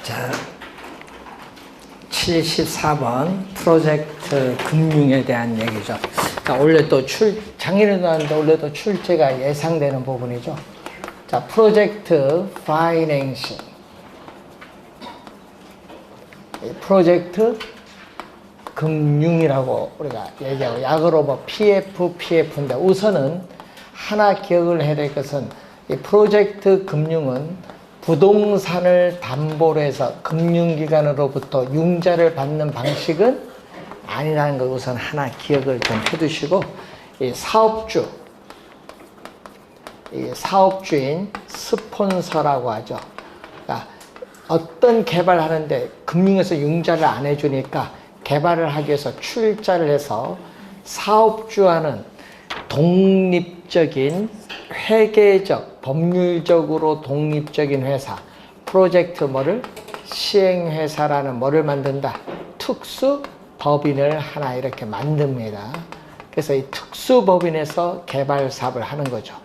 자, 74번 프로젝트 금융에 대한 얘기죠. 그러니까 원래 또 작년에도 나왔는데 원래 또 출제가 예상되는 부분이죠. 자, 프로젝트 파이낸싱. 프로젝트 금융이라고 우리가 얘기하고, 약으로 뭐 PF인데 우선은 하나 기억을 해야 될 것은 이 프로젝트 금융은 부동산을 담보로 해서 금융기관으로부터 융자를 받는 방식은 아니라는 걸 우선 하나 기억을 좀 해두시고, 이 사업주인 스폰서라고 하죠. 그러니까 어떤 개발을 하는데 금융에서 융자를 안 해주니까 개발을 하기 위해서 출자를 해서 사업주와는 독립적인 회계적, 법률적으로 독립적인 회사, 프로젝트 시행회사라는 뭐를 만든다? 특수법인을 하나 이렇게 만듭니다. 그래서 이 특수법인에서 개발 사업을 하는 거죠.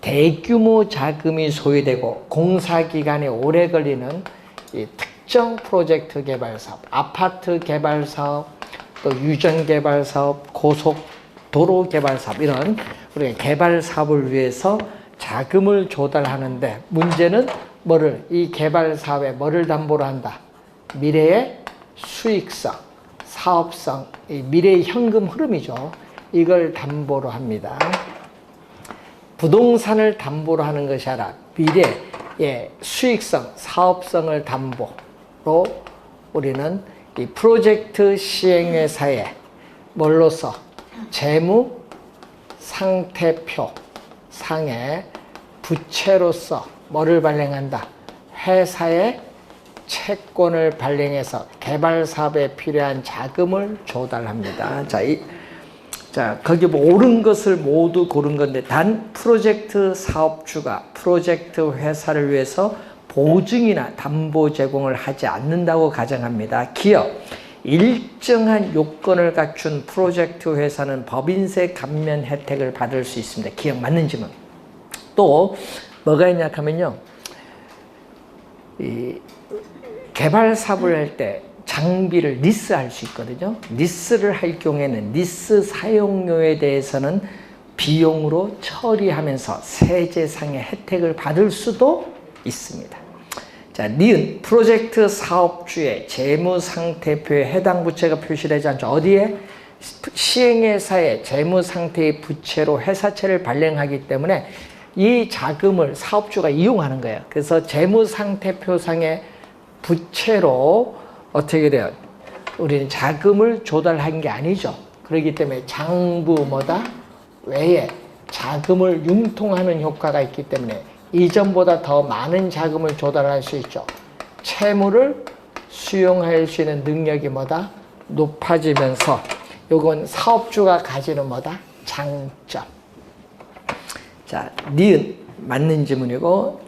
대규모 자금이 소요되고 공사기간이 오래 걸리는 이 특정 프로젝트 개발 사업, 아파트 개발 사업, 또 유전 개발 사업, 고속도로 개발 사업, 이런 우리가 개발 사업을 위해서 자금을 조달하는데, 문제는 이 개발 사업에 뭐를 담보로 한다? 미래의 수익성, 사업성, 이 미래의 현금 흐름이죠. 이걸 담보로 합니다. 부동산을 담보로 하는 것이 아니라 미래의 수익성, 사업성을 담보로 우리는 이 프로젝트 시행회사에 뭘로써? 재무 상태표 상의 부채로서 뭐를 발행한다? 회사의 채권을 발행해서 개발 사업에 필요한 자금을 조달합니다. 거기 옳은 것을 모두 고른 건데, 단 프로젝트 사업주가 프로젝트 회사를 위해서 보증이나 담보 제공을 하지 않는다고 가정합니다. 기업, 일정한 요건을 갖춘 프로젝트 회사는 법인세 감면 혜택을 받을 수 있습니다. 기억 맞는지는. 또 뭐가 있냐 하면요, 이 개발 사업을 할 때 장비를 리스할 수 있거든요. 리스를 할 경우에는 리스 사용료에 대해서는 비용으로 처리하면서 세제상의 혜택을 받을 수도 있습니다. 자, 니은 프로젝트 사업주의 재무상태표에 해당 부채가 표시되지 않죠. 어디에? 시행회사의 재무상태의 부채로 회사채를 발행하기 때문에 이 자금을 사업주가 이용하는 거예요. 그래서 재무상태표상의 부채로 어떻게 돼요? 우리는 자금을 조달한 게 아니죠. 그렇기 때문에 장부 외에 자금을 융통하는 효과가 있기 때문에 이전보다 더 많은 자금을 조달할 수 있죠. 채무를 수용할 수 있는 능력이 높아지면서, 요건 사업주가 가지는 장점. 자, 니은 맞는 지문이고,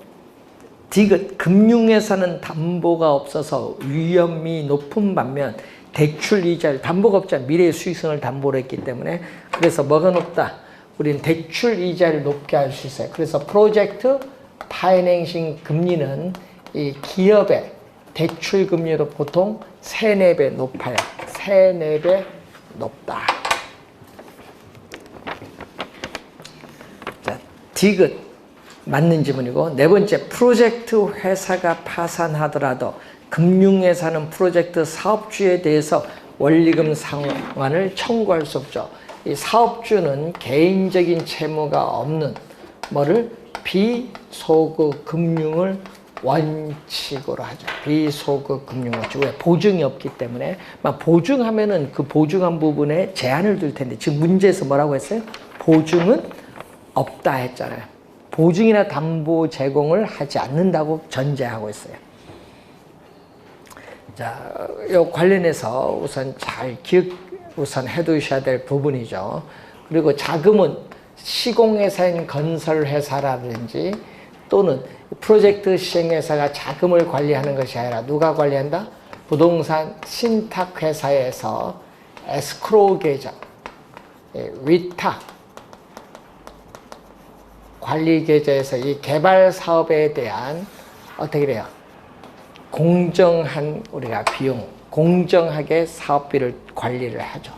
디귿 금융회사는 담보가 없어서 위험이 높은 반면 대출 이자를, 담보가 없잖아. 미래의 수익성을 담보로 했기 때문에. 그래서 뭐가 높다? 우리는 대출 이자를 높게 할 수 있어요. 그래서 프로젝트 파이낸싱 금리는 이 기업의 대출 금리로 보통 3, 4배 높아요. 3, 4배 높다. 자, 디귿 맞는 지문이고, 네 번째, 프로젝트 회사가 파산하더라도 금융회사는 프로젝트 사업주에 대해서 원리금 상환을 청구할 수 없죠. 이 사업주는 개인적인 채무가 없는 비소급 금융을 원칙으로 하죠. 비소급 금융 원칙. 왜? 보증이 없기 때문에. 보증하면은 그 보증한 부분에 제한을 둘 텐데, 지금 문제에서 뭐라고 했어요? 보증은 없다 했잖아요. 보증이나 담보 제공을 하지 않는다고 전제하고 있어요. 자, 요 관련해서 우선 해두셔야 될 부분이죠. 그리고 자금은 시공회사인 건설회사라든지 또는 프로젝트 시행회사가 자금을 관리하는 것이 아니라 누가 관리한다? 부동산 신탁회사에서 에스크로우 계좌, 위탁, 관리 계좌에서 이 개발 사업에 대한 어떻게 돼요? 공정한 우리가 비용, 공정하게 사업비를 관리를 하죠.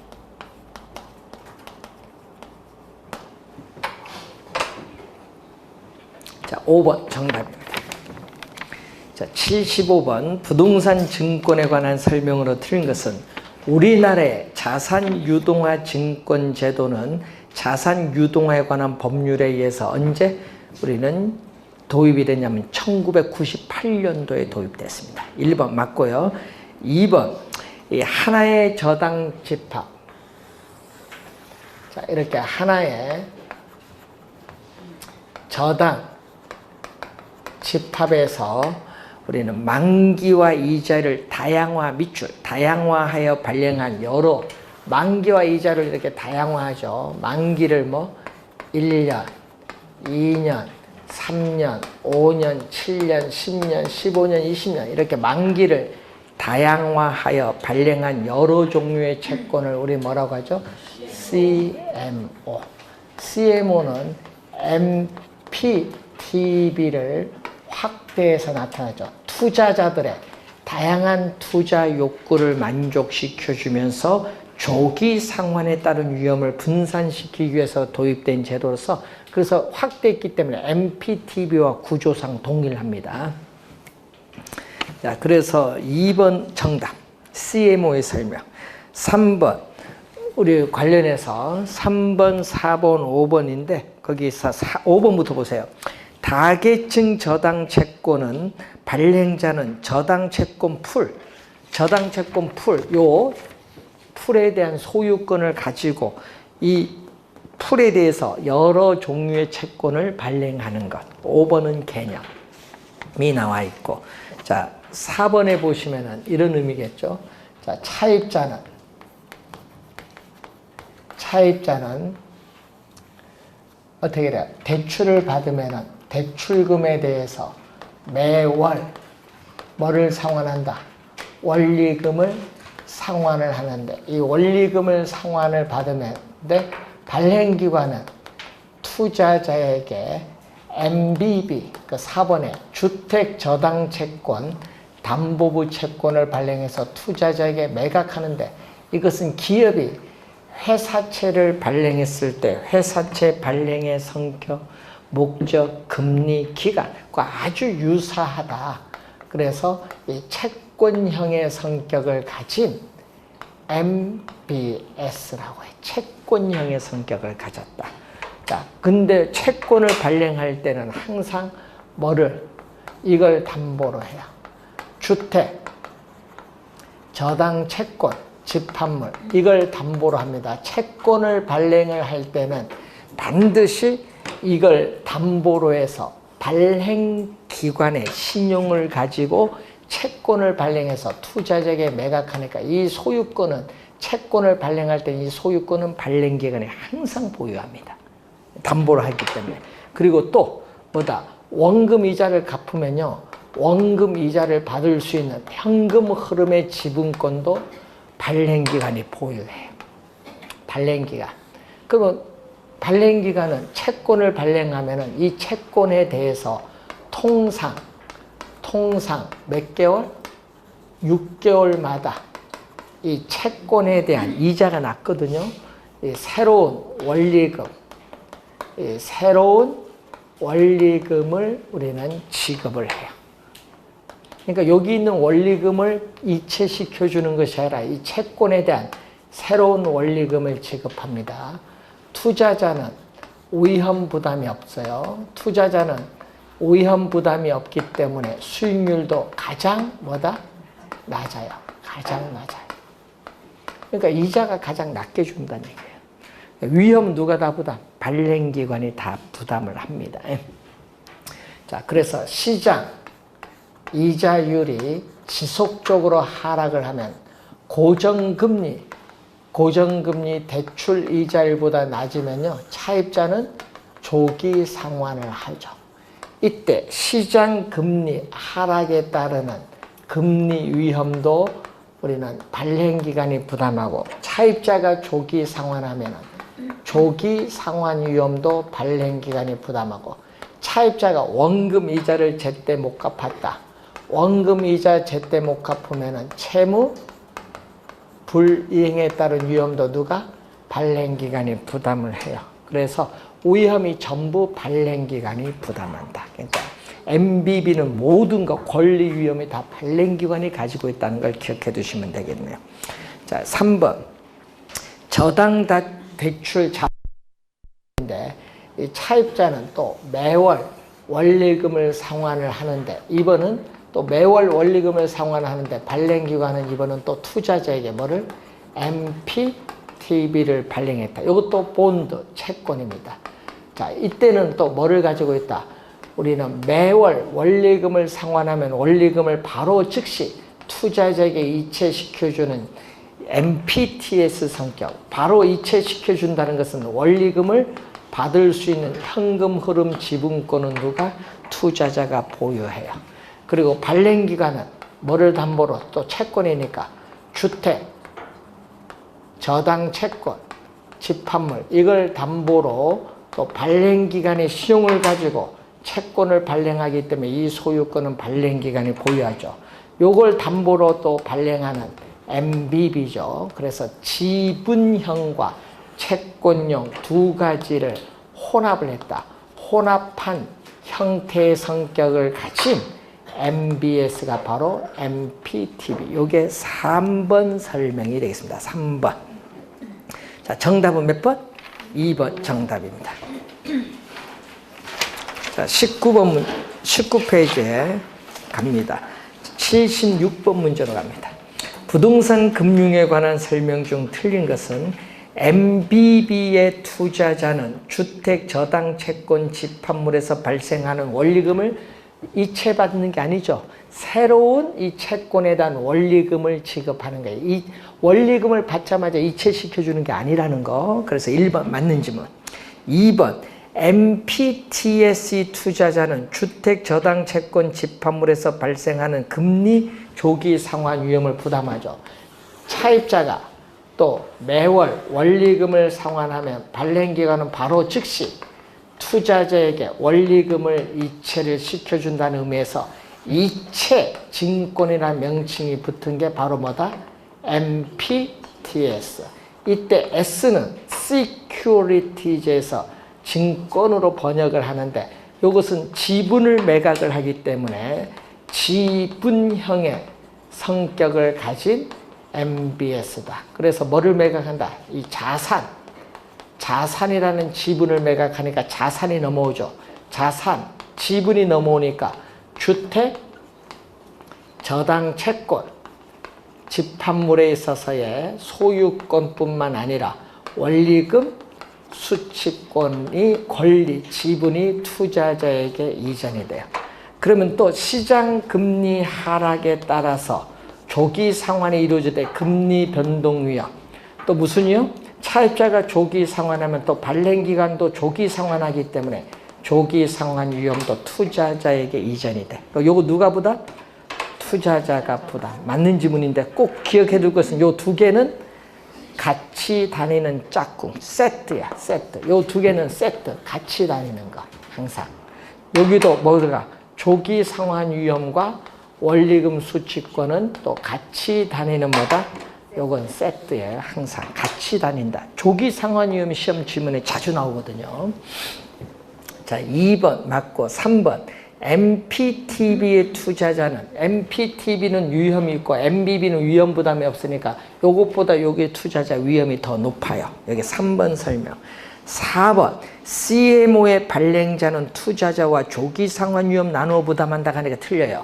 자, 5번 정답입니다. 자, 75번 부동산 증권에 관한 설명으로 틀린 것은 우리나라의 자산 유동화 증권 제도는 자산 유동화에 관한 법률에 의해서 언제 우리는 도입이 됐냐면 1998년도에 도입됐습니다. 1번 맞고요. 2번 이 하나의 저당 집합. 자, 이렇게 하나의 저당 집합에서 우리는 만기와 이자를 다양화하여 발행한 여러 만기와 이자를 이렇게 다양화하죠. 만기를 뭐 1년, 2년, 3년, 5년, 7년, 10년, 15년, 20년 이렇게 만기를 다양화하여 발행한 여러 종류의 채권을 우리 뭐라고 하죠? CMO. CMO는 MPTB를 확대해서 나타나죠. 투자자들의 다양한 투자 욕구를 만족시켜주면서 조기 상환에 따른 위험을 분산시키기 위해서 도입된 제도로서 그래서 확대했기 때문에 MPTB와 구조상 동일합니다. 자, 그래서 2번 정답 CMO의 설명. 3번 우리 관련해서 3번, 4번, 5번인데 거기서 5번부터 보세요. 다계층 저당 채권은 발행자는 저당 채권 풀, 요 풀에 대한 소유권을 가지고 이 풀에 대해서 여러 종류의 채권을 발행하는 것. 5번은 개념이 나와 있고, 자 4번에 보시면은 이런 의미겠죠. 자 차입자는 어떻게 돼요? 대출을 받으면은 대출금에 대해서 매월 뭐를 상환한다? 원리금을 상환을 하는데 이 원리금을 상환을 받으면 발행기관은 투자자에게 MBB, 그 4번에 주택저당채권, 담보부 채권을 발행해서 투자자에게 매각하는데 이것은 기업이 회사채를 발행했을 때 회사채 발행의 성격, 목적, 금리, 기간과 아주 유사하다. 그래서 이 채권형의 성격을 가진 MBS라고 해요. 채권형의 성격을 가졌다. 자, 근데 채권을 발행할 때는 항상 이걸 담보로 해요. 주택, 저당 채권, 집합물, 이걸 담보로 합니다. 채권을 발행을 할 때는 반드시 이걸 담보로 해서 발행기관의 신용을 가지고 채권을 발행해서 투자자에게 매각하니까 이 소유권은 채권을 발행할 때 이 소유권은 발행기관이 항상 보유합니다. 담보로 하기 때문에. 그리고 또 원금 이자를 갚으면요. 원금 이자를 받을 수 있는 현금 흐름의 지분권도 발행기관이 보유해요. 발행기관. 그러면 발행기관은 채권을 발행하면은 이 채권에 대해서 통상 몇 개월? 6개월마다 이 채권에 대한 이자가 낮거든요. 이 새로운 원리금을 우리는 지급을 해요. 그러니까 여기 있는 원리금을 이체시켜 주는 것이 아니라 이 채권에 대한 새로운 원리금을 지급합니다. 투자자는 위험 부담이 없어요. 투자자는 위험 부담이 없기 때문에 수익률도 가장 낮아요. 가장 낮아요. 그러니까 이자가 가장 낮게 준다는 얘기예요. 위험 누가 다 부담? 발행기관이 다 부담을 합니다. 자, 그래서 시장 이자율이 지속적으로 하락을 하면 고정금리 대출 이자율보다 낮으면요, 차입자는 조기 상환을 하죠. 이때 시장 금리 하락에 따르는 금리 위험도 우리는 발행기관이 부담하고 차입자가 조기 상환하면 조기 상환 위험도 발행기관이 부담하고 차입자가 원금 이자를 제때 못 갚았다. 원금이자 제때 못 갚으면 채무 불이행에 따른 위험도 누가? 발행기관이 부담을 해요. 그래서 위험이 전부 발행기관이 부담한다. 그러니까 MBB는 모든 것, 권리 위험이 다 발행기관이 가지고 있다는 걸 기억해 두시면 되겠네요. 자, 3번. 저당 대출 자인데 이 차입자는 또 매월 원리금을 상환을 하는데, 이번은 또 매월 원리금을 상환하는데 발행기관은 이번은 또 투자자에게 뭐를? MPTB를 발행했다. 이것도 본드, 채권입니다. 자, 이때는 또 뭐를 가지고 있다? 우리는 매월 원리금을 상환하면 원리금을 바로 즉시 투자자에게 이체시켜주는 MPTS 성격, 바로 이체시켜준다는 것은 원리금을 받을 수 있는 현금 흐름 지분권은 누가? 투자자가 보유해요. 그리고 발행기관은 뭐를 담보로? 또 채권이니까 주택, 저당 채권, 집합물, 이걸 담보로 또 발행기관의 신용을 가지고 채권을 발행하기 때문에 이 소유권은 발행기관이 보유하죠. 요걸 담보로 또 발행하는 MBB죠. 그래서 지분형과 채권형 두 가지를 혼합을 했다. 혼합한 형태의 성격을 가진 MBS가 바로 MPTB. 요게 3번 설명이 되겠습니다. 3번. 자, 정답은 몇 번? 2번 정답입니다. 자, 19페이지에 갑니다. 76번 문제로 갑니다. 부동산 금융에 관한 설명 중 틀린 것은 MBB의 투자자는 주택 저당 채권 집합물에서 발생하는 원리금을 이체받는 게 아니죠. 새로운 이 채권에 대한 원리금을 지급하는 거예요. 이 원리금을 받자마자 이체시켜주는 게 아니라는 거. 그래서 1번 맞는 질문. 2번 MPTS 투자자는 주택 저당 채권 집합물에서 발생하는 금리 조기 상환 위험을 부담하죠. 차입자가 또 매월 원리금을 상환하면 발행기관은 바로 즉시 투자자에게 원리금을 이체를 시켜준다는 의미에서 이체 증권이라는 명칭이 붙은 게 바로 뭐다? MPTS. 이때 S는 Securities에서 증권으로 번역을 하는데, 이것은 지분을 매각을 하기 때문에 지분형의 성격을 가진 MBS다. 그래서 뭐를 매각한다? 이 자산이라는 지분을 매각하니까 자산이 넘어오죠. 지분이 넘어오니까 주택, 저당 채권, 집합물에 있어서의 소유권뿐만 아니라 원리금, 수취권이 권리, 지분이 투자자에게 이전이 돼요. 그러면 또 시장 금리 하락에 따라서 조기 상환이 이루어질 때 금리 변동 위험, 또 무슨 위험? 차입자가 조기 상환하면 또 발행기관도 조기 상환하기 때문에 조기 상환 위험도 투자자에게 이전이 돼. 요거 누가 부담? 투자자가 부담. 맞는 지문인데 꼭 기억해 둘 것은 요 두 개는 같이 다니는 짝꿍, 세트야, 세트. 요 두 개는 세트, 같이 다니는 거, 항상. 여기도 뭐가? 조기 상환 위험과 원리금 수취권은 또 같이 다니는 뭐다? 요건 세트예요. 항상 같이 다닌다. 조기 상환 위험이 시험 질문에 자주 나오거든요. 자, 2번 맞고 3번. MPTB의 투자자는, MPTB는 위험이 있고 MBB는 위험 부담이 없으니까 요것보다 여기 투자자 위험이 더 높아요. 여기 3번 설명. 4번 CMO의 발행자는 투자자와 조기 상환 위험 나누어 부담한다 하니까 틀려요.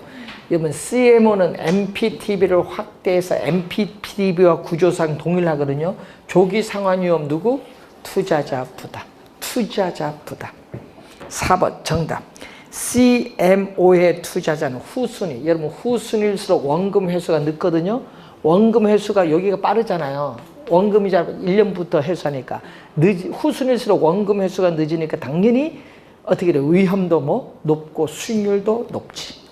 여러분 CMO는 MPTB를 확대해서 MPTB와 구조상 동일하거든요. 조기 상환 위험 누구? 투자자 부담. 4번 정답. CMO의 투자자는 후순위. 여러분 후순위일수록 원금 회수가 늦거든요. 원금 회수가 여기가 빠르잖아요. 원금이자 1년부터 회수하니까. 후순위일수록 원금 회수가 늦으니까 당연히 어떻게 돼? 위험도 뭐 높고 수익률도 높지.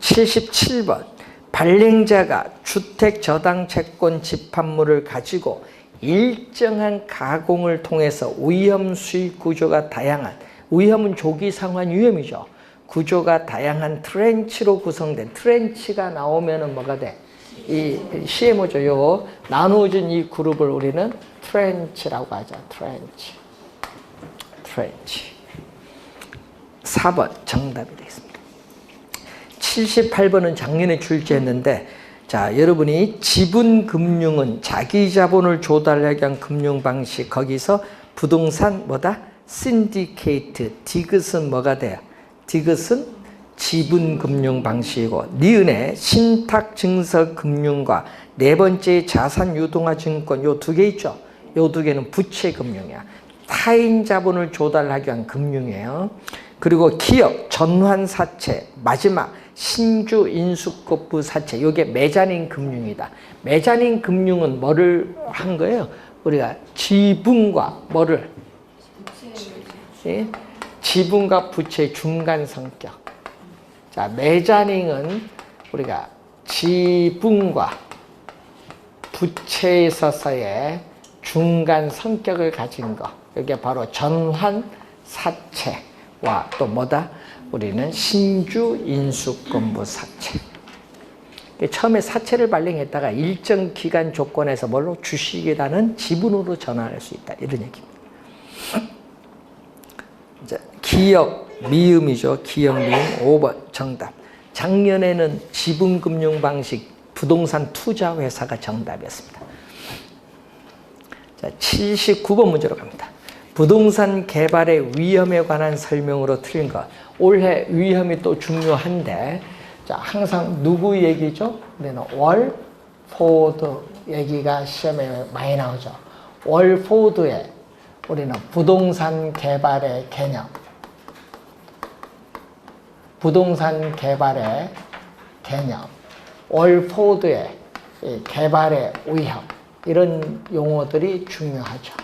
77번. 발행자가 주택 저당 채권 집합물을 가지고 일정한 가공을 통해서 위험 수익 구조가 다양한, 위험은 조기 상환 위험이죠. 구조가 다양한 트렌치로 구성된 트렌치가 나오면은 뭐가 돼? 이 CMO죠. 요 나누어진 이 그룹을 우리는 트렌치라고 하죠. 트렌치. 4번 정답이 되겠습니다. 78번은 작년에 출제했는데 자, 여러분이 지분금융은 자기 자본을 조달하기 위한 금융 방식 거기서 부동산 뭐다? 신디케이트, 디귿은 뭐가 돼요? 디귿은 지분금융 방식이고 니은의 신탁증서금융과 네 번째 자산유동화증권 요 두 개 있죠? 요 두 개는 부채금융이야. 타인 자본을 조달하기 위한 금융이에요. 그리고 기업, 전환사채, 마지막 신주 인수급부 사채 요게 메자닌 금융이다. 메자닌 금융은 뭐를 한 거예요? 우리가 지분과 뭐를? 지분과 부채의 중간 성격. 자, 메자닌은 우리가 지분과 부채에 있어서의 중간 성격을 가진 거. 이게 바로 전환 사채와 또 뭐다? 우리는 신주 인수권부 사채. 처음에 사채를 발행했다가 일정 기간 조건에서 뭘로? 주식이라는 지분으로 전환할 수 있다. 이런 얘기입니다. 이제 기억 미음이죠. 기억 미음 5번 정답. 작년에는 지분금융 방식 부동산 투자 회사가 정답이었습니다. 자, 79번 문제로 갑니다. 부동산 개발의 위험에 관한 설명으로 틀린 것. 올해 위험이 또 중요한데 자, 항상 누구 얘기죠? 우리는 월포드 얘기가 시험에 많이 나오죠. 월포드의 우리는 부동산 개발의 개념, 부동산 개발의 개념, 월포드의 개발의 위험 이런 용어들이 중요하죠.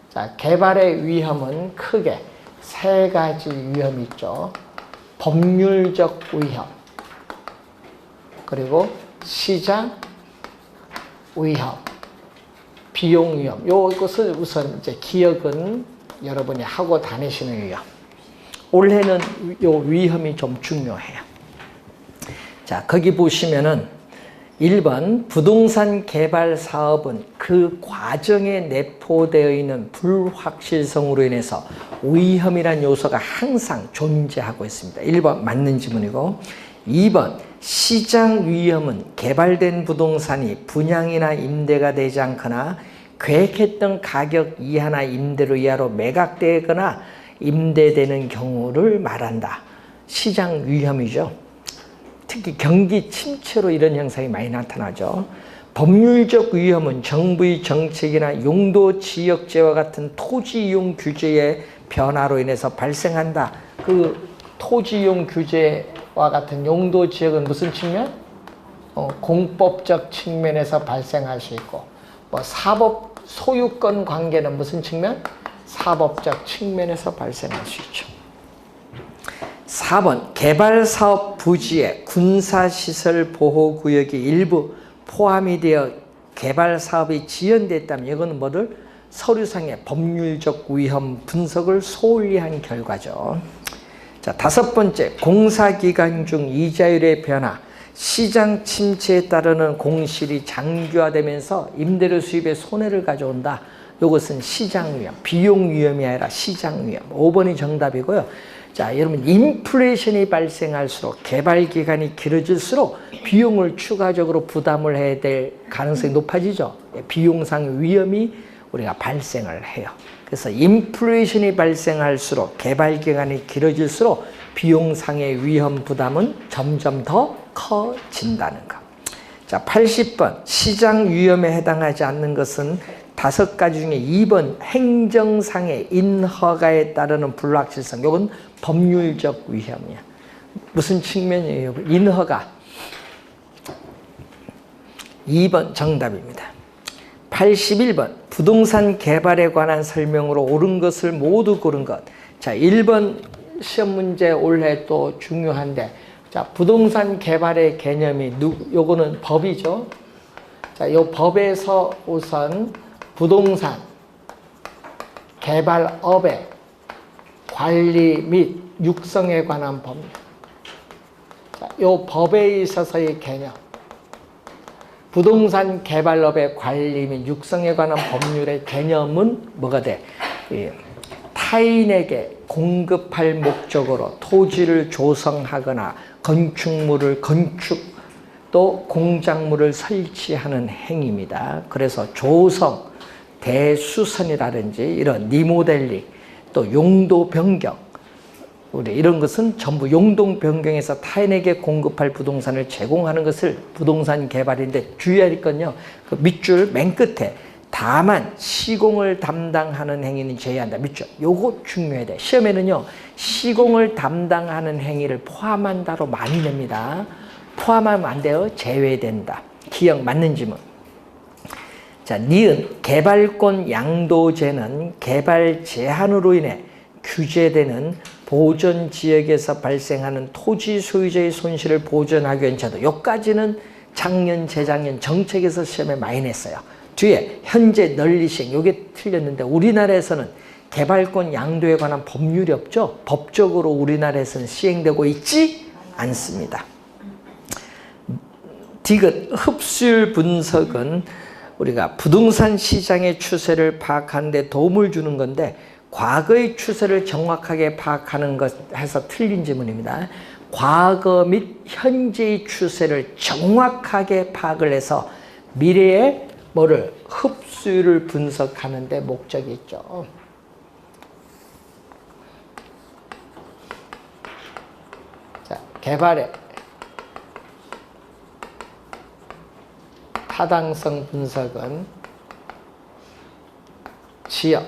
자, 개발의 위험은 크게 세 가지 위험이 있죠. 법률적 위험, 그리고 시장 위험, 비용 위험. 요것을 우선 이제 기억은 여러분이 하고 다니시는 위험. 올해는 요 위험이 좀 중요해요. 자, 거기 보시면은 1번 부동산 개발 사업은 그 과정에 내포되어 있는 불확실성으로 인해서 위험이란 요소가 항상 존재하고 있습니다. 1번 맞는 지문이고 2번 시장 위험은 개발된 부동산이 분양이나 임대가 되지 않거나 계획했던 가격 이하나 임대료 이하로 매각되거나 임대되는 경우를 말한다. 시장 위험이죠. 특히 경기 침체로 이런 현상이 많이 나타나죠. 법률적 위험은 정부의 정책이나 용도 지역제와 같은 토지 이용 규제의 변화로 인해서 발생한다. 그 토지 이용 규제와 같은 용도 지역은 무슨 측면? 공법적 측면에서 발생할 수 있고, 뭐 사법 소유권 관계는 무슨 측면? 사법적 측면에서 발생할 수 있죠. 4번 개발사업 부지에 군사시설 보호구역이 일부 포함이 되어 개발사업이 지연됐다면 이거는 뭐를? 서류상의 법률적 위험 분석을 소홀히 한 결과죠. 자, 5번째 공사기간 중 이자율의 변화, 시장 침체에 따르는 공실이 장기화되면서 임대료 수입에 손해를 가져온다. 이것은 시장 위험, 비용 위험이 아니라 시장 위험. 5번이 정답이고요. 자, 여러분 인플레이션이 발생할수록 개발 기간이 길어질수록 비용을 추가적으로 부담을 해야 될 가능성이 높아지죠. 비용상 위험이 우리가 발생을 해요. 그래서 인플레이션이 발생할수록 개발 기간이 길어질수록 비용상의 위험 부담은 점점 더 커진다는 것. 자, 80번 시장 위험에 해당하지 않는 것은 5가지 중에 2번 행정상의 인허가에 따르는 불확실성. 이건 법률적 위험이야. 무슨 측면이에요? 인허가. 2번 정답입니다. 81번 부동산 개발에 관한 설명으로 옳은 것을 모두 고른 것. 자, 1번 시험 문제 올해 또 중요한데, 자, 부동산 개발의 개념이 요거는 법이죠. 자, 요 법에서 우선 부동산 개발업의 관리 및 육성에 관한 법률. 이 법에 있어서의 개념. 부동산 개발업의 관리 및 육성에 관한 법률의 개념은 뭐가 돼? 타인에게 공급할 목적으로 토지를 조성하거나 건축물을 건축 또 공작물을 설치하는 행위입니다. 그래서 조성, 대수선이라든지 이런 리모델링 또 용도 변경 이런 것은 전부 용도 변경해서 타인에게 공급할 부동산을 제공하는 것을 부동산 개발인데 주의할 건요. 그 밑줄 맨 끝에 다만 시공을 담당하는 행위는 제외한다. 밑줄. 요거 중요해야 돼. 시험에는요. 시공을 담당하는 행위를 포함한다로 많이 냅니다. 포함하면 안 돼요. 제외된다. 기억 맞는 지문. 자, 니은 개발권 양도제는 개발 제한으로 인해 규제되는 보존 지역에서 발생하는 토지 소유자의 손실을 보전하기 위한 제도. 여기까지는 작년, 재작년 정책에서 시험에 많이 냈어요. 뒤에 현재 널리 시행. 요게 틀렸는데 우리나라에서는 개발권 양도에 관한 법률이 없죠. 법적으로 우리나라에서는 시행되고 있지 않습니다. 디귿 흡수율 분석은 우리가 부동산 시장의 추세를 파악하는 데 도움을 주는 건데 과거의 추세를 정확하게 파악하는 것 해서 틀린 질문입니다. 과거 및 현재의 추세를 정확하게 파악을 해서 미래의 뭐를 흡수율을 분석하는 데 목적이 있죠. 자, 개발의 타당성 분석은 지역,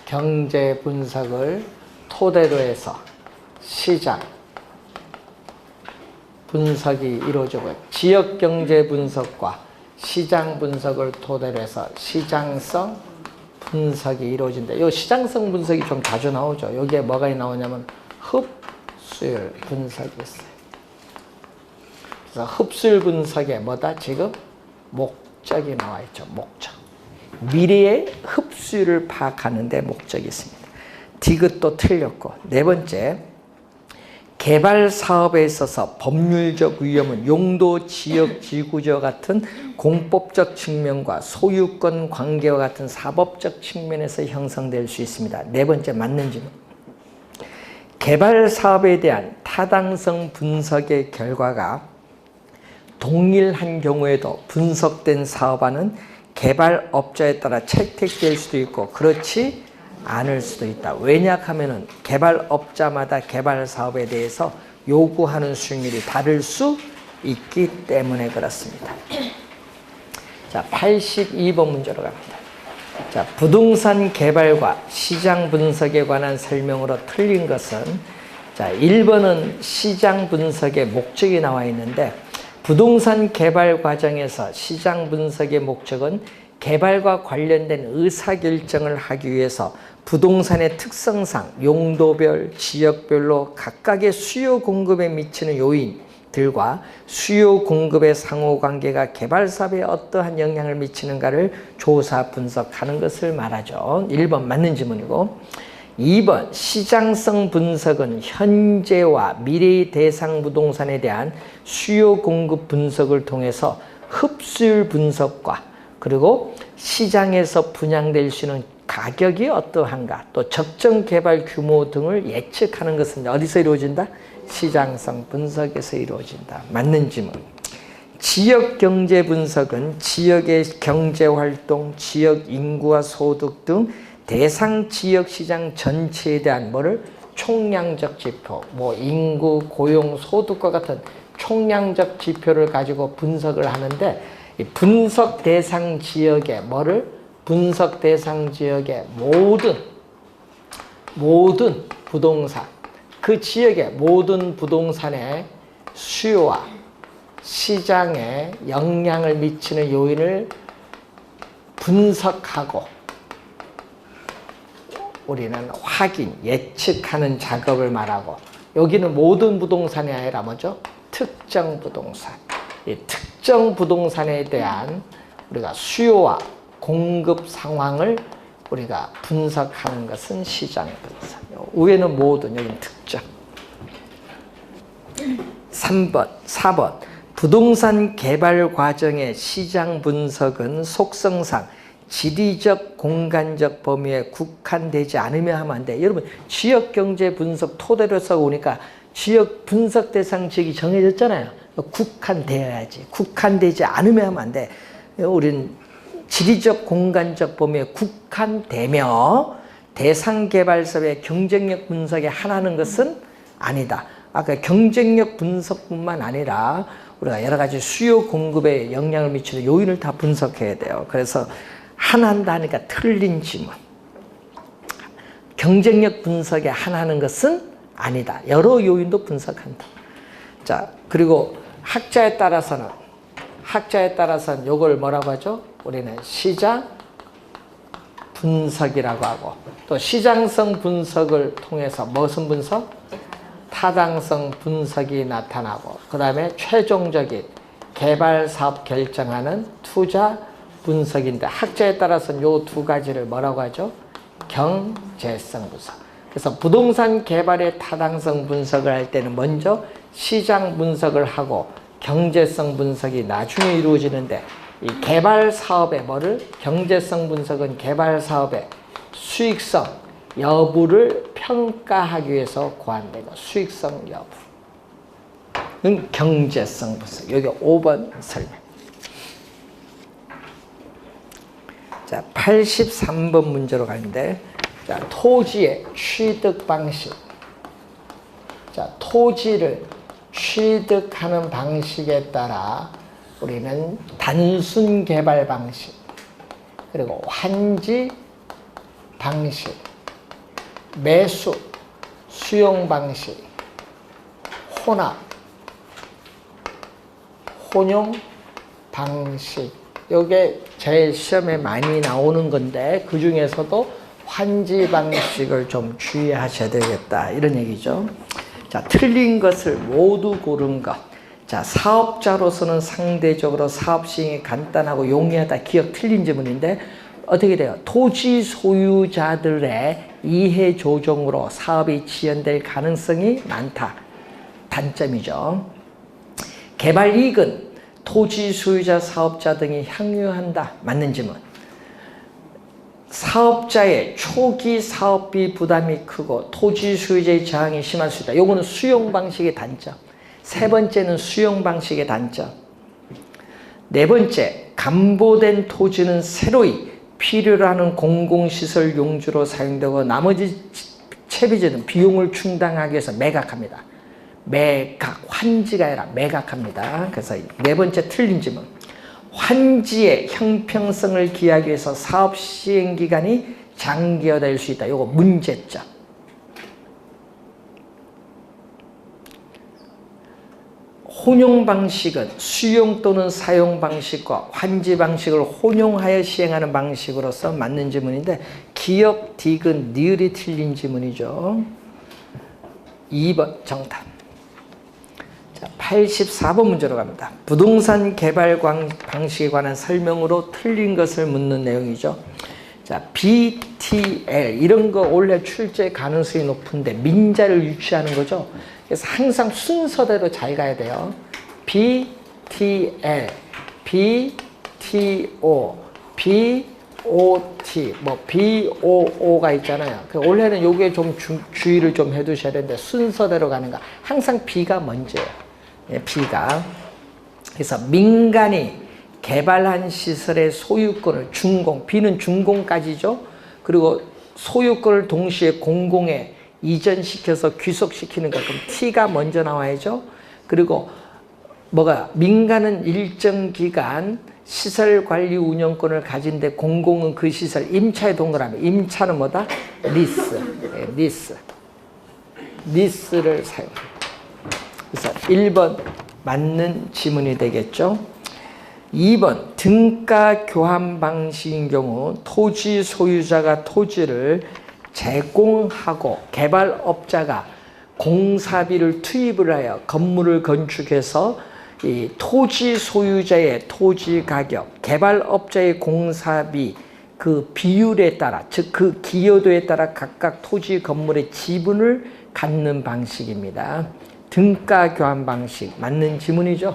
경제 분석을 토대로 해서 시장 분석이 이루어지고 지역 경제 분석과 시장 분석을 토대로 해서 시장성 분석이 이루어진다. 이 시장성 분석이 좀 자주 나오죠. 여기에 뭐가 나오냐면 흡수율 분석이 있어요. 그래서 흡수율 분석에 뭐다? 지금 목적이 나와 있죠. 목적. 미래의 흡수율을 파악하는 데 목적이 있습니다. 디귿도 틀렸고 네 번째 개발 사업에 있어서 법률적 위험은 용도, 지역, 지구적 같은 공법적 측면과 소유권 관계와 같은 사법적 측면에서 형성될 수 있습니다. 네 번째 맞는 질문. 개발 사업에 대한 타당성 분석의 결과가 동일한 경우에도 분석된 사업안은 개발업자에 따라 채택될 수도 있고 그렇지 않을 수도 있다. 왜냐하면 개발업자마다 개발 사업에 대해서 요구하는 수익률이 다를 수 있기 때문에 그렇습니다. 자, 82번 문제로 갑니다. 자, 부동산 개발과 시장 분석에 관한 설명으로 틀린 것은 자, 1번은 시장 분석의 목적이 나와 있는데 부동산 개발 과정에서 시장 분석의 목적은 개발과 관련된 의사결정을 하기 위해서 부동산의 특성상 용도별, 지역별로 각각의 수요 공급에 미치는 요인들과 수요 공급의 상호관계가 개발 사업에 어떠한 영향을 미치는가를 조사 분석하는 것을 말하죠. 1번 맞는 질문이고 2번 시장성 분석은 현재와 미래의 대상 부동산에 대한 수요 공급 분석을 통해서 흡수율 분석과 그리고 시장에서 분양될 수 있는 가격이 어떠한가 또 적정 개발 규모 등을 예측하는 것은 어디서 이루어진다? 시장성 분석에서 이루어진다. 맞는 질문. 지역 경제 분석은 지역의 경제 활동, 지역 인구와 소득 등 대상 지역 시장 전체에 대한 뭐를 총량적 지표, 뭐 인구, 고용, 소득과 같은 총량적 지표를 가지고 분석을 하는데 이 분석 대상 지역의 뭐를 분석 대상 지역의 모든 부동산 그 지역의 모든 부동산의 수요와 시장에 영향을 미치는 요인을 분석하고 우리는 확인, 예측하는 작업을 말하고 여기는 모든 부동산이 아니라 뭐죠? 특정 부동산. 이 특정 부동산에 대한 우리가 수요와 공급 상황을 우리가 분석하는 것은 시장 분석. 위에는 모든, 여기는 특정. 4번 부동산 개발 과정의 시장 분석은 속성상 지리적 공간적 범위에 국한되지 않으며 하면 안 돼. 여러분 지역경제 분석 토대로 써오니까 지역 분석 대상 지역이 정해졌잖아요. 국한되어야지. 국한되지 않으며 하면 안 돼. 우리는 지리적 공간적 범위에 국한되며 대상 개발 사업의 경쟁력 분석에 한하는 것은 아니다. 아까 경쟁력 분석뿐만 아니라 우리가 여러 가지 수요 공급에 영향을 미치는 요인을 다 분석해야 돼요. 그래서 한한다 하니까 틀린 지문. 경쟁력 분석에 한하는 것은 아니다. 여러 요인도 분석한다. 자, 그리고 학자에 따라서는 요걸 뭐라고 하죠? 우리는 시장 분석이라고 하고, 또 시장성 분석을 통해서 무슨 분석? 타당성 분석이 나타나고, 그 다음에 최종적인 개발 사업 결정하는 투자 분석인데, 학자에 따라서는 요 두 가지를 뭐라고 하죠? 경제성 분석. 그래서 부동산 개발의 타당성 분석을 할 때는 먼저 시장 분석을 하고 경제성 분석이 나중에 이루어지는데, 이 개발 사업의 뭐를? 경제성 분석은 개발 사업의 수익성 여부를 평가하기 위해서 고안되고, 수익성 여부는 경제성 분석. 여기 5번 설명. 자, 83번 문제로 가는데, 자, 토지의 취득 방식. 자, 토지를 취득하는 방식에 따라 우리는 단순 개발 방식, 그리고 환지 방식, 매수, 수용 방식, 혼합, 혼용 방식. 이게 제일 시험에 많이 나오는 건데, 그 중에서도 환지 방식을 좀 주의하셔야 되겠다, 이런 얘기죠. 자, 틀린 것을 모두 고른 것. 자, 사업자로서는 상대적으로 사업 시행이 간단하고 용이하다. 기억 틀린 지문인데 어떻게 돼요? 토지 소유자들의 이해 조정으로 사업이 지연될 가능성이 많다. 단점이죠. 개발 이익은 토지 소유자, 사업자 등이 향유한다. 맞는 지문. 사업자의 초기 사업비 부담이 크고 토지 소유자의 저항이 심할 수 있다. 요거는 수용 방식의 단점. 세 번째는 수용 방식의 단점. 네 번째, 감보된 토지는 새로이 필요로 하는 공공시설 용주로 사용되고 나머지 채비제는 비용을 충당하기 위해서 매각합니다. 매각, 환지가 아니라 매각합니다. 그래서 네 번째 틀린 질문. 환지의 형평성을 기하기 위해서 사업 시행 기간이 장기화될 수 있다. 요거 문제점. 혼용 방식은 수용 또는 사용 방식과 환지 방식을 혼용하여 시행하는 방식으로서 맞는 지문인데, 기역, 디귿, 니을이 틀린 지문이죠. 2번 정답. 자, 84번 문제로 갑니다. 부동산 개발 방식에 관한 설명으로 틀린 것을 묻는 내용이죠. 자, BTL 이런 거 원래 출제 가능성이 높은데 민자를 유치하는 거죠. 그래서 항상 순서대로 잘 가야 돼요. BTL, BTO, BOT, 뭐 BOO가 있잖아요. 원래는 요게 좀 주의를 좀 해두셔야 되는데 순서대로 가는 거. 항상 B가 먼저예요. 예, B가. 그래서 민간이 개발한 시설의 소유권을 준공, B는 준공까지죠. 그리고 소유권을 동시에 공공에 이전시켜서 귀속시키는 것. 그럼 T가 먼저 나와야죠. 그리고 뭐가 민간은 일정 기간 시설 관리 운영권을 가진데 공공은 그 시설 임차에 동그라미. 임차는 뭐다? 리스. 네, 리스. 리스를 사용합니다. 그래서 1번 맞는 지문이 되겠죠. 2번 등가 교환 방식인 경우 토지 소유자가 토지를 제공하고 개발업자가 공사비를 투입을 하여 건물을 건축해서 이 토지 소유자의 토지 가격, 개발업자의 공사비 그 비율에 따라, 즉 그 기여도에 따라 각각 토지 건물의 지분을 갖는 방식입니다. 등가 교환 방식, 맞는 지문이죠?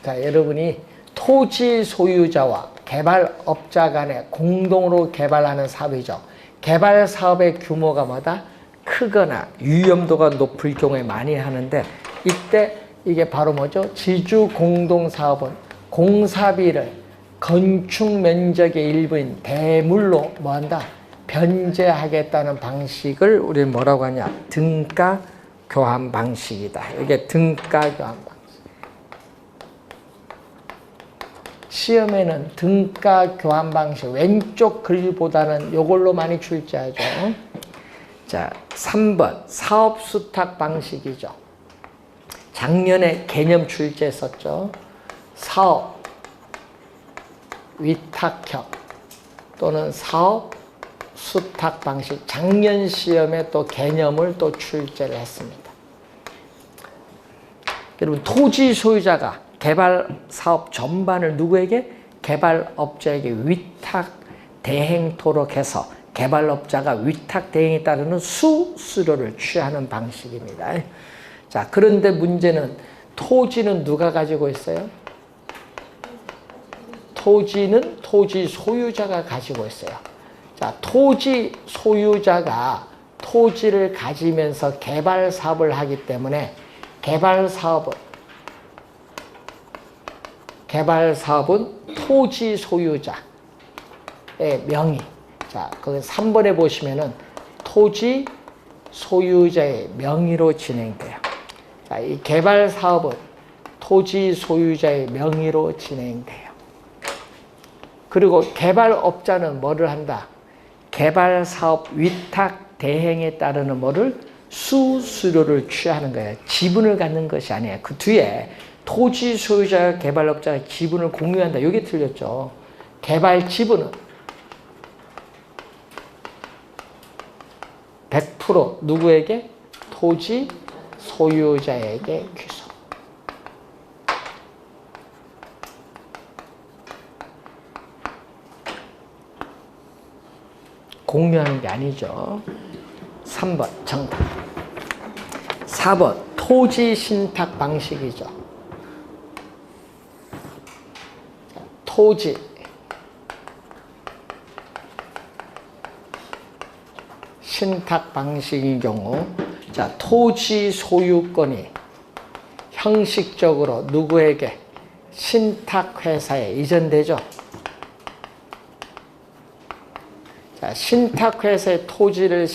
자, 여러분이 토지 소유자와 개발업자 간에 공동으로 개발하는 사업이죠. 개발 사업의 규모가 뭐다? 크거나 위험도가 높을 경우에 많이 하는데, 이때 이게 바로 뭐죠? 지주 공동사업은 공사비를 건축 면적의 일부인 대물로 뭐한다? 변제하겠다는 방식을 우리는 뭐라고 하냐? 등가 교환 방식이다. 이게 등가 교환 방식. 시험에는 등가 교환 방식, 왼쪽 글보다는 이걸로 많이 출제하죠. 자, 3번 사업 수탁 방식이죠. 작년에 개념 출제했었죠. 사업 위탁형 또는 사업 수탁 방식, 작년 시험에 또 개념을 또 출제를 했습니다. 여러분, 토지 소유자가 개발 사업 전반을 누구에게? 개발업자에게 위탁 대행토록 해서 개발업자가 위탁 대행에 따르는 수수료를 취하는 방식입니다. 자, 그런데 문제는 토지는 누가 가지고 있어요? 토지는 토지 소유자가 가지고 있어요. 자, 토지 소유자가 토지를 가지면서 개발 사업을 하기 때문에 개발 사업은 토지 소유자의 명의. 자, 거기 3번에 보시면은 토지 소유자의 명의로 진행돼요. 자, 이 개발 사업은 토지 소유자의 명의로 진행돼요. 그리고 개발업자는 뭐를 한다? 개발 사업 위탁 대행에 따르는 뭐를? 수수료를 취하는 거예요. 지분을 갖는 것이 아니에요. 그 뒤에 토지 소유자와 개발업자가 지분을 공유한다. 이게 틀렸죠. 개발 지분은 100% 누구에게? 토지 소유자에게 귀속. 공유하는 게 아니죠. 3번 정답. 4번 토지 신탁 방식이죠. 토지 신탁 방식인 경우, 자, 토지 소유권이 형식적으로 누구에게? 신탁회사에 이전되죠. 자, 신탁회사의 토지를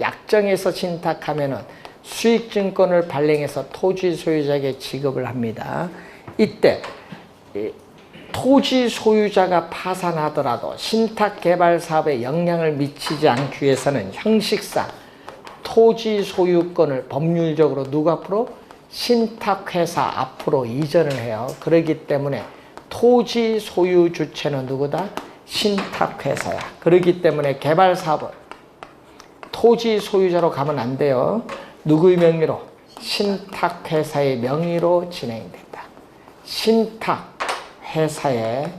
약정해서 신탁하면은 수익증권을 발행해서 토지 소유자에게 지급을 합니다. 이때 토지 소유자가 파산하더라도 신탁 개발 사업에 영향을 미치지 않기 위해서는 형식상 토지 소유권을 법률적으로 누구 앞으로? 신탁회사 앞으로 이전을 해요. 그렇기 때문에 토지 소유 주체는 누구다? 신탁회사야. 그렇기 때문에 개발 사업은 토지 소유자로 가면 안 돼요. 누구의 명의로? 신탁회사의 명의로 진행된다. 신탁회사의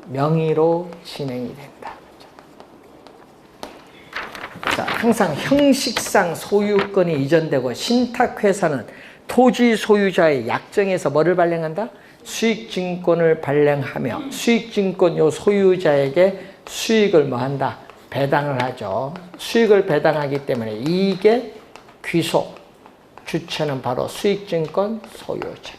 명의로 진행이 된다. 자, 항상 형식상 소유권이 이전되고 신탁회사는 토지 소유자의 약정에서 뭐를 발행한다? 수익증권을 발행하며 수익증권 요 소유자에게 수익을 뭐한다? 배당을 하죠. 수익을 배당하기 때문에 이익의 귀속 주체는 바로 수익증권 소유자.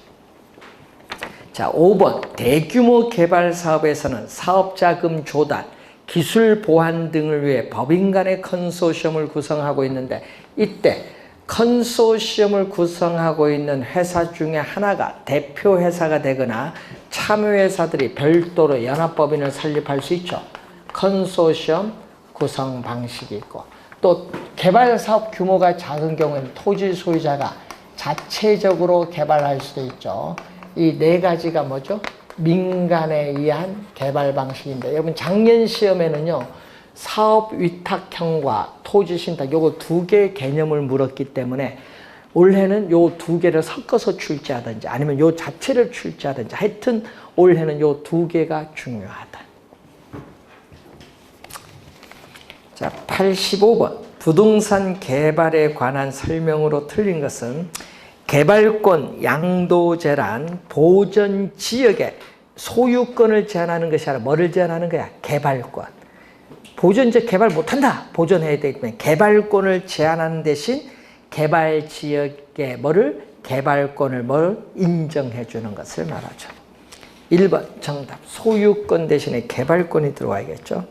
자, 5번 대규모 개발 사업에서는 사업자금 조달, 기술 보완 등을 위해 법인 간의 컨소시엄을 구성하고 있는데, 이때 컨소시엄을 구성하고 있는 회사 중에 하나가 대표 회사가 되거나 참여회사들이 별도로 연합법인을 설립할 수 있죠. 컨소시엄 구성 방식이 있고, 또 개발 사업 규모가 작은 경우에는 토지 소유자가 자체적으로 개발할 수도 있죠. 이 네 가지가 뭐죠? 민간에 의한 개발 방식인데, 여러분 작년 시험에는요, 사업 위탁형과 토지 신탁 요거 두 개의 개념을 물었기 때문에 올해는 요 두 개를 섞어서 출제하든지 아니면 요 자체를 출제하든지 하여튼 올해는 요 두 개가 중요하다. 자, 85번. 부동산 개발에 관한 설명으로 틀린 것은 개발권 양도제란 보전 지역의 소유권을 제한하는 것이 아니라 뭐를 제한하는 거야? 개발권. 보전지역 개발 못한다. 보존해야 되기 때문에 개발권을 제한하는 대신 개발 지역의 개발권을 인정해 주는 것을 말하죠. 1번 정답. 소유권 대신에 개발권이 들어와야겠죠.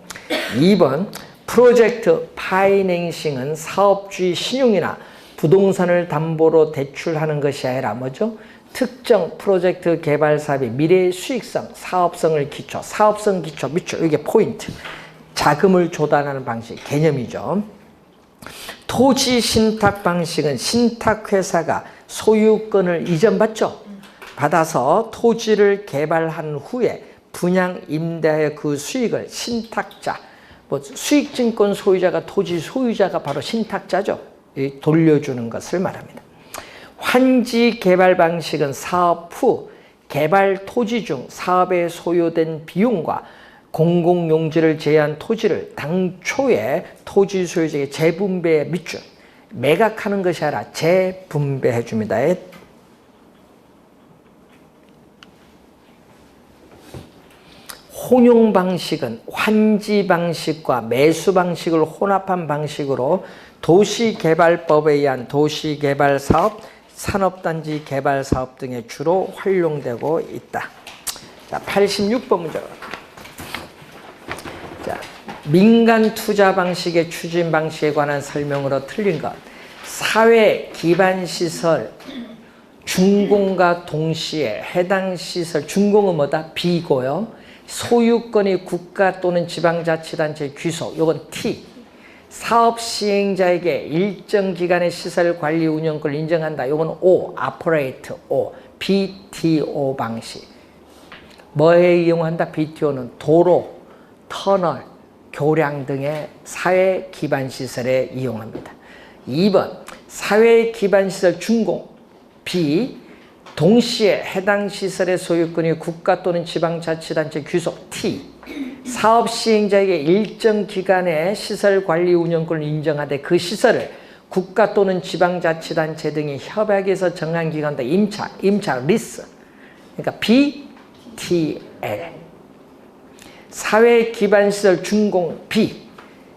2번 프로젝트 파이낸싱은 사업주의 신용이나 부동산을 담보로 대출하는 것이 아니라 뭐죠? 특정 프로젝트 개발 사업의 미래 수익성, 사업성을 기초, 사업성 기초 밑줄, 이게 포인트. 자금을 조달하는 방식, 개념이죠. 토지 신탁 방식은 신탁회사가 소유권을 이전받죠. 받아서 토지를 개발한 후에 분양 임대하여 그 수익을 신탁자, 수익증권 소유자가 토지 소유자가 바로 신탁자죠. 돌려주는 것을 말합니다. 환지 개발 방식은 사업 후 개발 토지 중 사업에 소요된 비용과 공공용지를 제한 토지를 당초에 토지 소유자에게 재분배에 밑줄, 매각하는 것이 아니라 재분배해 줍니다. 혼용 방식은 환지 방식과 매수 방식을 혼합한 방식으로 도시개발법에 의한 도시개발사업, 산업단지 개발사업 등에 주로 활용되고 있다. 자, 86번 문제. 자, 민간 투자 방식의 추진 방식에 관한 설명으로 틀린 것. 사회 기반 시설 준공과 동시에 해당 시설, 준공은 뭐다? 비고요. 소유권이 국가 또는 지방자치단체 귀속, 요건 T. 사업 시행자에게 일정 기간의 시설 관리 운영권을 인정한다. 요건 O, operate O, BTO 방식. 뭐에 이용한다? BTO는 도로, 터널, 교량 등의 사회 기반 시설에 이용합니다. 2번, 사회 기반 시설 준공, B. 동시에 해당 시설의 소유권이 국가 또는 지방자치단체 귀속, T. 사업 시행자에게 일정 기간의 시설 관리 운영권을 인정하되 그 시설을 국가 또는 지방자치단체 등이 협약에서 정한 기간도 임차, 리스. 그러니까 BTL. 사회 기반 시설 준공, B.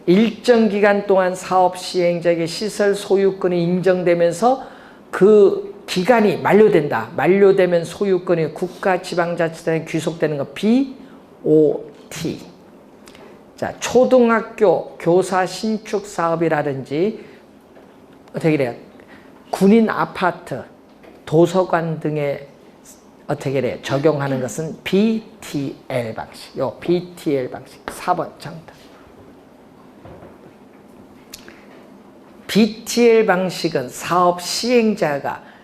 일정 기간 동안 사업 시행자에게 시설 소유권이 인정되면서 그 기간이 만료된다. 만료되면 소유권이 국가 지방자치단체에 귀속되는 거 BOT. 자, 초등학교 교사 신축 사업이라든지 어떻게 그래요? 군인 아파트, 도서관 등에 어떻게 그래요? 적용하는 것은 BTL 방식. 요 BTL 방식. 4번 정답. BTL 방식은 사업 시행자가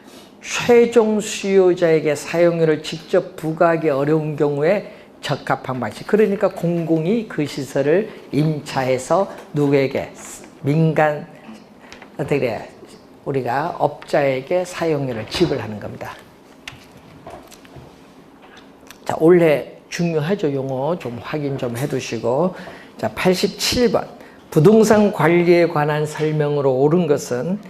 최종 수요자에게 사용료를 직접 부과하기 어려운 경우에 적합한 방식. 그러니까 공공이 그 시설을 임차해서 누구에게? 민간 어떻게 돼? 우리가 업자에게 사용료를 지불하는 겁니다. 자, 올해 중요하죠. 용어 좀 확인 좀 해두시고. 자, 87번. 부동산 관리에 관한 설명으로 옳은 것은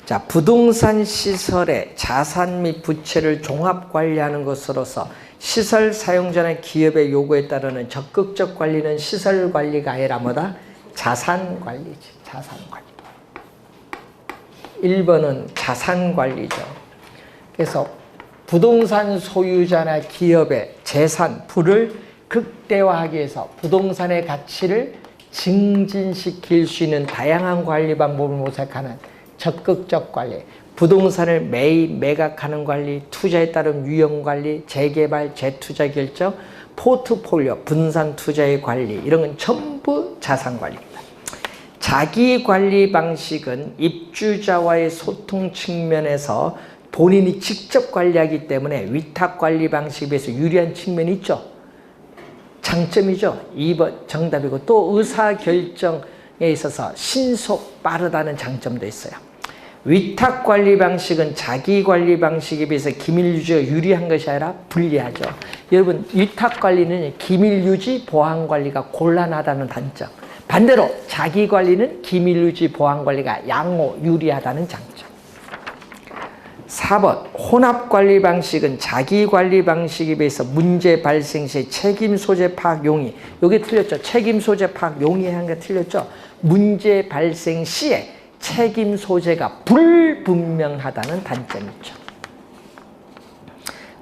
자, 부동산 시설의 자산 및 부채를 종합 관리하는 것으로서 시설 사용자나 기업의 요구에 따르는 적극적 관리는 시설 관리가 아니라 뭐다? 자산 관리지. 자산 관리. 1번은 자산 관리죠. 그래서 부동산 소유자나 기업의 재산, 부를 극대화하기 위해서 부동산의 가치를 증진시킬 수 있는 다양한 관리 방법을 모색하는 적극적 관리, 부동산을 매각하는 관리, 투자에 따른 유형 관리, 재개발, 재투자 결정, 포트폴리오, 분산 투자의 관리, 이런 건 전부 자산 관리입니다. 자기 관리 방식은 입주자와의 소통 측면에서 본인이 직접 관리하기 때문에 위탁 관리 방식에 비해서 유리한 측면이 있죠. 장점이죠. 2번 정답이고 또 의사결정에 있어서 신속 빠르다는 장점도 있어요. 위탁관리 방식은 자기관리 방식에 비해서 기밀유지가 유리한 것이 아니라 불리하죠. 여러분, 위탁관리는 기밀유지, 보안관리가 곤란하다는 단점. 반대로 자기관리는 기밀유지, 보안관리가 양호, 유리하다는 장점. 4번, 혼합관리 방식은 자기관리 방식에 비해서 문제 발생 시 책임 소재 파악 용이, 여기 틀렸죠. 책임 소재 파악 용이 한 게 틀렸죠. 문제 발생 시에 책임 소재가 불분명하다는 단점이 있죠.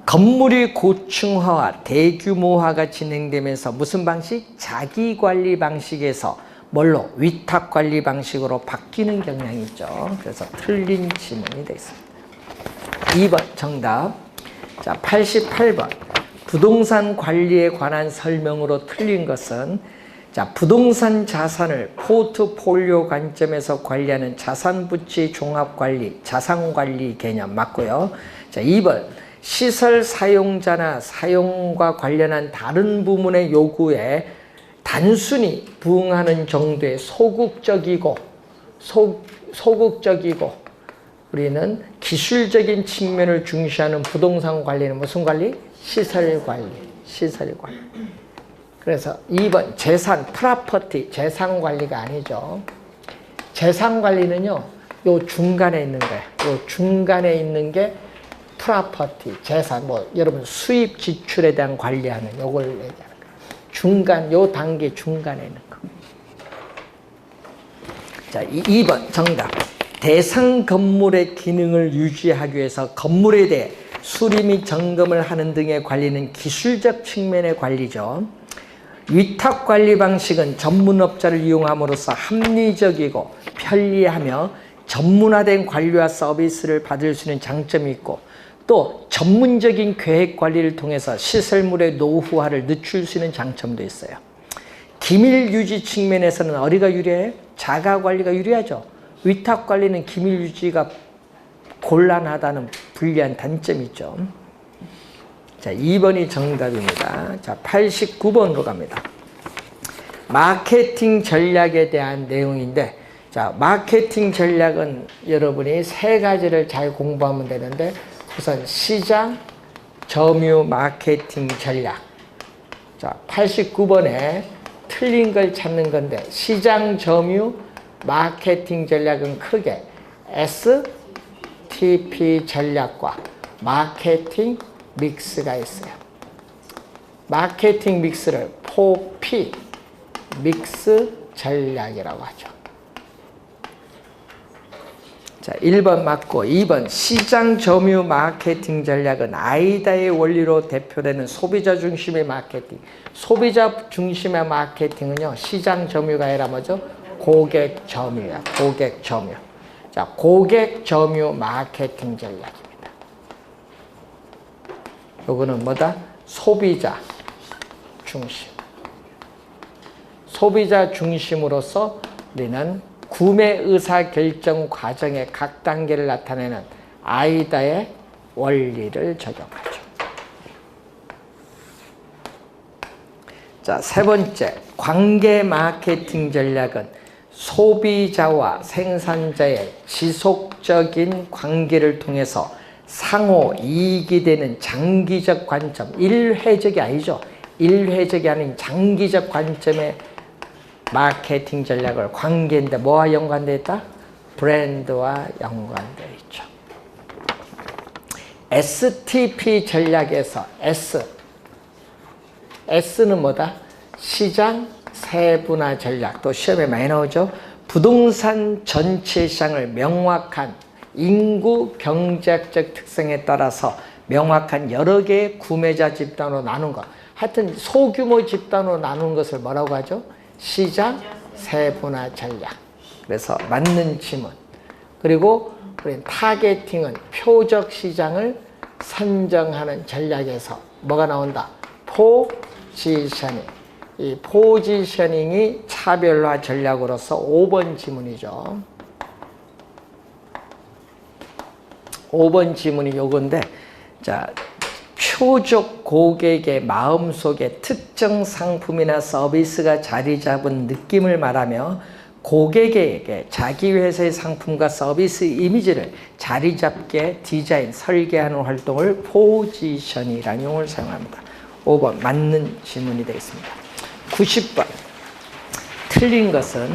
건물이 고층화와 대규모화가 진행되면서 무슨 방식? 자기관리 방식에서 뭘로? 위탁관리 방식으로 바뀌는 경향이 있죠. 그래서 틀린 질문이 되겠습니다. 2번 정답. 자, 88번. 부동산 관리에 관한 설명으로 틀린 것은, 자, 부동산 자산을 포트폴리오 관점에서 관리하는 자산부채 종합관리, 자산관리 개념 맞고요. 자, 2번. 시설 사용자나 사용과 관련한 다른 부문의 요구에 단순히 부응하는 정도의 소극적이고 우리는 기술적인 측면을 중시하는 부동산 관리는 무슨 관리? 시설 관리. 그래서 2번 재산, 프로퍼티, 재산 관리가 아니죠. 재산 관리는요, 요 중간에 있는 거예요. 요 중간에 있는 게 프로퍼티, 재산, 뭐 여러분 수입 지출에 대한 관리하는 요걸 얘기하는 거예요. 중간, 요 단계 중간에 있는 거. 자, 2번 정답. 대상 건물의 기능을 유지하기 위해서 건물에 대해 수리 및 점검을 하는 등의 관리는 기술적 측면의 관리죠. 위탁관리 방식은 전문업자를 이용함으로써 합리적이고 편리하며 전문화된 관리와 서비스를 받을 수 있는 장점이 있고, 또 전문적인 계획 관리를 통해서 시설물의 노후화를 늦출 수 있는 장점도 있어요. 기밀 유지 측면에서는 어디가 유리해요? 자가 관리가 유리하죠. 위탁 관리는 기밀 유지가 곤란하다는 불리한 단점이 있죠. 자, 2번이 정답입니다. 자, 89번으로 갑니다. 마케팅 전략에 대한 내용인데, 자, 마케팅 전략은 여러분이 세 가지를 잘 공부하면 되는데, 우선 시장, 점유 마케팅 전략. 자, 89번에 틀린 걸 찾는 건데, 시장, 점유 마케팅 전략은 크게 STP 전략과 마케팅 믹스가 있어요. 마케팅 믹스를 4P 믹스 전략이라고 하죠. 자, 1번 맞고, 2번 시장 점유 마케팅 전략은 아이다의 원리로 대표되는 소비자 중심의 마케팅. 소비자 중심의 마케팅은요, 시장 점유가 아니라 뭐죠? 고객 점유야. 고객 점유. 자, 고객 점유 마케팅 전략입니다. 요거는 뭐다? 소비자 중심. 소비자 중심으로서 우리는 구매 의사 결정 과정의 각 단계를 나타내는 아이다의 원리를 적용하죠. 자, 세 번째, 관계 마케팅 전략은 소비자와 생산자의 지속적인 관계를 통해서 상호 이익이 되는 장기적 관점, 일회적이 아니죠. 일회적이 아닌 장기적 관점의 마케팅 전략을, 관계인데 뭐와 연관되어 있다? 브랜드와 연관되어 있죠. STP 전략에서 S는 뭐다? 시장 세분화 전략. 또 시험에 많이 나오죠. 부동산 전체 시장을 명확한 인구 경제학적 특성에 따라서 명확한 여러 개의 구매자 집단으로 나눈 것. 하여튼 소규모 집단으로 나눈 것을 뭐라고 하죠? 시장 세분화 전략. 그래서 맞는 지문. 그리고 우리 타겟팅은 표적 시장을 선정하는 전략에서 뭐가 나온다? 포지셔닝. 이 포지셔닝이 차별화 전략으로서 5번 지문이죠. 5번 지문이 요건데, 자, 표적 고객의 마음속에 특정 상품이나 서비스가 자리 잡은 느낌을 말하며 고객에게 자기 회사의 상품과 서비스 이미지를 자리 잡게 디자인, 설계하는 활동을 포지션이라는 용어를 사용합니다. 5번 맞는 질문이 되겠습니다. 90번 틀린 것은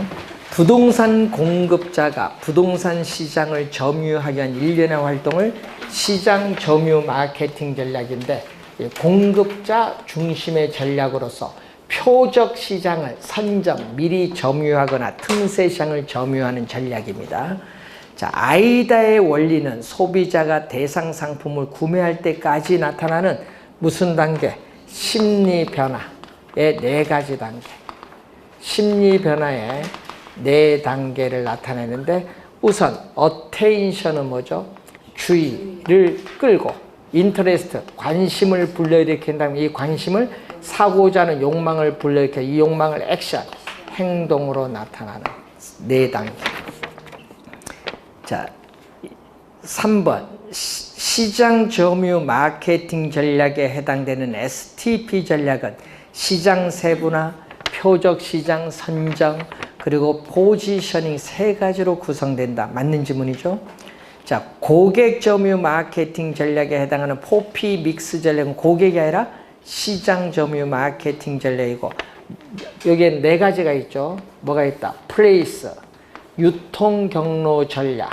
부동산 공급자가 부동산 시장을 점유하기 위한 일련의 활동을 시장 점유 마케팅 전략인데, 공급자 중심의 전략으로서 표적 시장을 선점, 미리 점유하거나 틈새 시장을 점유하는 전략입니다. 자, 아이다의 원리는 소비자가 대상 상품을 구매할 때까지 나타나는 무슨 단계? 심리 변화의 4가지 단계. 심리 변화의 4단계를 나타내는데, 우선 attention은 뭐죠? 주의를 끌고, interest, 관심을 불러일으킨다면 이 관심을 사고자 하는 욕망을 불러일으켜 이 욕망을 액션, 행동으로 나타나는 4단계. 자, 3번 시장 점유 마케팅 전략에 해당되는 STP 전략은 시장 세분화, 표적 시장 선정, 그리고 포지셔닝 3가지로 구성된다. 맞는 질문이죠? 자, 고객 점유 마케팅 전략에 해당하는 4P 믹스 전략은 고객이 아니라 시장 점유 마케팅 전략이고, 여기에 4가지가 있죠. 뭐가 있다? 플레이스, 유통 경로 전략,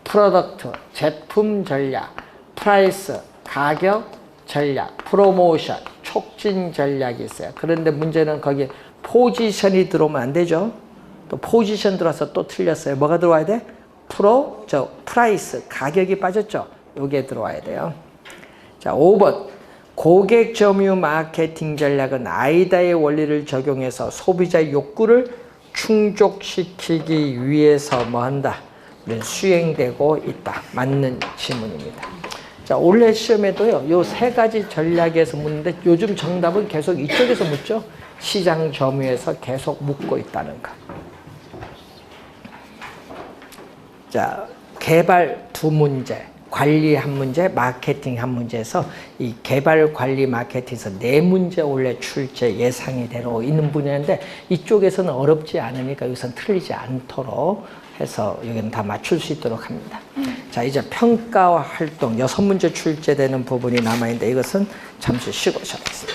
프로덕트, 제품 전략, 프라이스, 가격 전략, 프로모션, 촉진 전략이 있어요. 그런데 문제는 거기에 포지션이 들어오면 안 되죠. 또 포지션 들어와서 또 틀렸어요. 뭐가 들어와야 돼? 프라이스, 가격이 빠졌죠. 요게 들어와야 돼요. 자, 5번. 고객 점유 마케팅 전략은 아이다의 원리를 적용해서 소비자의 욕구를 충족시키기 위해서 뭐 한다? 수행되고 있다. 맞는 질문입니다. 자, 올해 시험에도요, 요 3가지 전략에서 묻는데 요즘 정답은 계속 이쪽에서 묻죠. 시장 점유에서 계속 묻고 있다는 거. 자, 개발 2문제, 관리 1문제, 마케팅 1문제에서 이 개발, 관리, 마케팅에서 4문제 올해 출제 예상이 되고 있는 분야인데, 이쪽에서는 어렵지 않으니까 여기서는 틀리지 않도록 해서 여기는 다 맞출 수 있도록 합니다. 자, 이제 평가와 활동 6문제 출제되는 부분이 남아있는데 이것은 잠시 쉬고 시작하겠습니다.